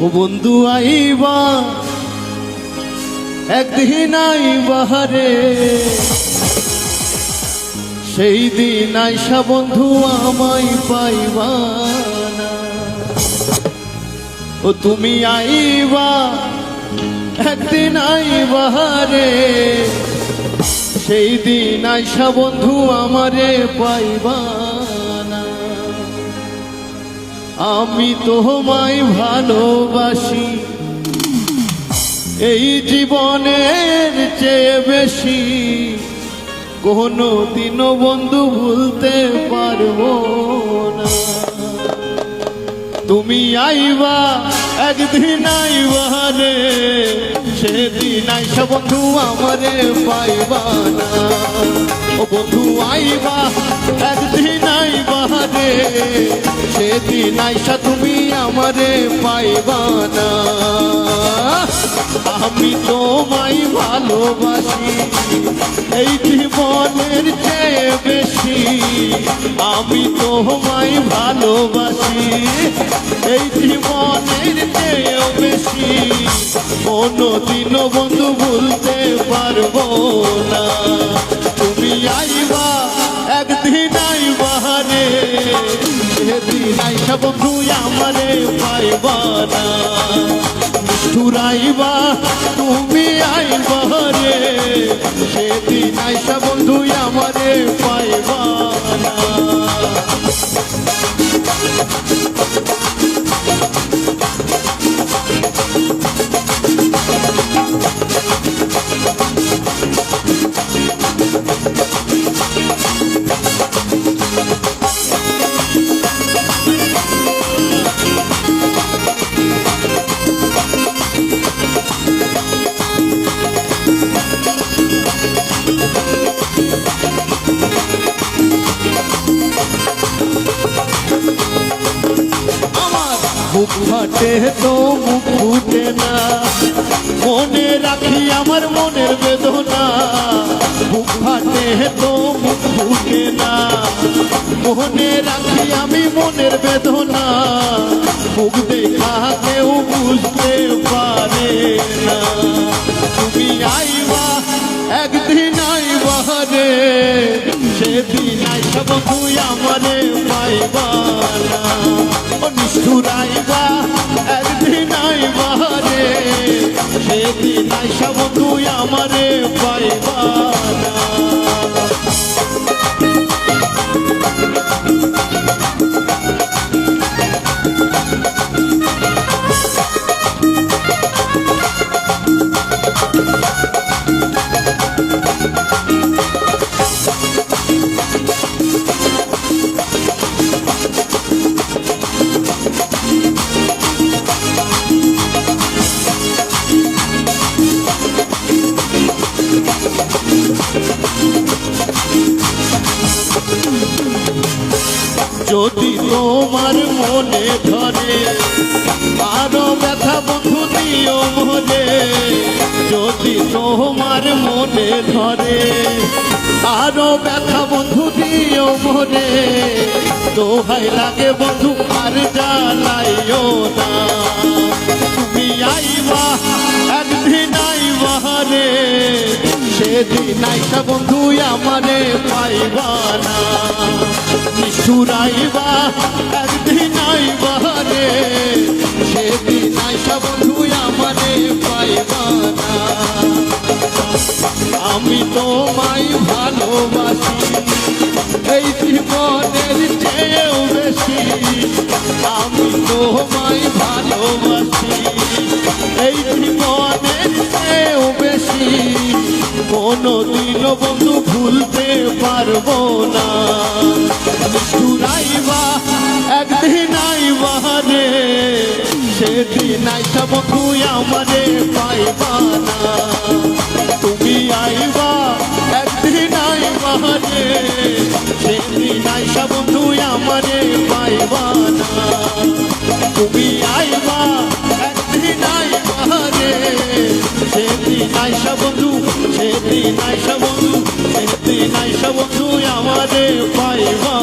ও বন্ধু আইবা একদিন আইবা রে, সেই দিন আইসা বন্ধু আমায় পাইবা না। ও তুমি আইবা একদিন আইবা রে, সেই দিন আইসা বন্ধু আমারে পাইবা না। আমি তোমায় ভালোবাসি এই জীবনের চেয়ে বেশি, কোনো দিনও বন্ধু ভুলতে পারবো না। তুমি আইবা একদিন আইবা রে, সেদিন আইসা বন্ধু আমারে পাইবা না। ও বন্ধু আইবা একদিন আইবা রে, সেদিন আইসা তুমি আমারে পাইবা না। আমি তোমায় ভালোবাসি এই জীবনের চেয়ে বেশি, আমি তোমায় ভালোবাসি এই জীবনের চেয়ে বেশি, কোনদিনও বন্ধু ভুলতে পারবো না। তুমি আইবা একদিন আইবা রে, সেদিন আইসা বন্ধু আমারে পাইবা না। নিষ্ঠুরাইবা তুমি আইবা রে, সেদিন আইসা বন্ধু আমারে পাইবা না। বুক ফাটে তো মুখ ফুটে না, মনে রাখি আমার মনের বেদনা। বুক ফাটে তো মুখ ফুটে না, মনে রাখি আমি মনের বেদনা। মুখ দেখা কেউ বুঝতে পারে না। তুমি আইবা একদিন আইবা রে, সেদিন আইসা বন্ধু আমারে পাইবা না। নিষ্ঠুরাইবা একদিন আইবা রে, সেদিন আইসা বন্ধু আমারে পাইবা না। যদি তোমার মনে ধরে আরো ব্যথা বন্ধু দিও মনে, যদি তোমার মনে ধরে আরো ব্যথা বন্ধু দিও মনে, দোহাই লাগে বন্ধু আর জ্বালাইও না। তুমি আইবা একদিন আইবা রে, সেদিন আইসা বন্ধু আমারে পাইবা না। নিষ্ঠুরাইবা একদিন আইবা রে, সেদিন আইসা বন্ধু আমারে পাইবা না। আমি তোমায় ভালোবাসি এই জীবনের চেয়েও বেশি, আমি তোমায় ভালোবাসি এই জীবনের চেয়েও বেশি, কোনদিনও বন্ধু ভুলতে পারবো না। নিষ্ঠুরাইবা একদিন আইবা রে, সেদিন আইসা বন্ধু আমারে পাইবা না। তুমি আইবা একদিন আইবা রে, সেদিন আইসা বন্ধু আমারে পাইবা না। তুমি আইবা একদিন আইবা রে, সেদিন আইসা বন্ধু, সেদিন আইসা বন্ধু, সেদিন আইসা বন্ধু আমারে পাইবা